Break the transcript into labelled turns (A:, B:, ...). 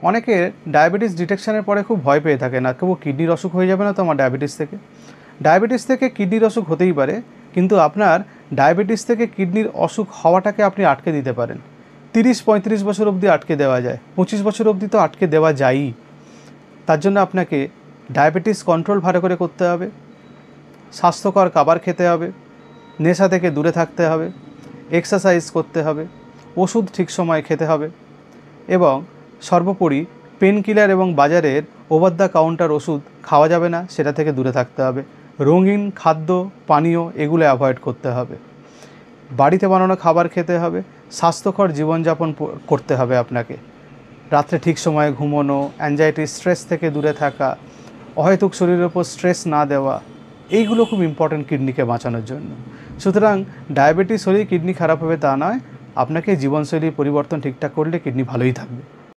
A: অনেকে ডায়াবেটিস ডিটেকশনের পরে খুব ভয় পেয়ে থাকে, না কেউ কিডনির অসুখ হয়ে যাবে না তো আমার ডায়াবেটিস থেকে। ডায়াবেটিস থেকে কিডনির অসুখ হতেই পারে, কিন্তু আপনার ডায়াবেটিস থেকে কিডনির অসুখ হওয়াটাকে আপনি আটকে দিতে পারেন। 30-35 বছর অবধি আটকে দেওয়া যায়, 25 বছর অবধি তো আটকে দেওয়া যায়ই। তার জন্য আপনাকে ডায়াবেটিস কন্ট্রোল ভালো করে করতে হবে, স্বাস্থ্যকর খাবার খেতে হবে, নেশা থেকে দূরে থাকতে হবে, এক্সারসাইজ করতে হবে, ওষুধ ঠিক সময়ে খেতে হবে এবং সর্বোপরি পেন কিলার এবং বাজারের ওভার দ্য কাউন্টার ওষুধ খাওয়া যাবে না, সেটা থেকে দূরে থাকতে হবে। রঙিন খাদ্য পানীয় এগুলো অ্যাভয়েড করতে হবে। বাড়িতে বানানো খাবার খেতে হবে, স্বাস্থ্যকর জীবনযাপন করতে হবে আপনাকে। রাত্রে ঠিক সময়ে ঘুমোনো, অ্যাংজাইটি স্ট্রেস থেকে দূরে থাকা, অহেতুক শরীরের ওপর স্ট্রেস না দেওয়া, এইগুলো খুব ইম্পর্ট্যান্ট কিডনিকে বাঁচানোর জন্য। সুতরাং ডায়াবেটিস হলেই কিডনি খারাপ হবে তা নয়, আপনাকে জীবনশৈলী পরিবর্তন ঠিকঠাক করলে কিডনি ভালোই থাকবে।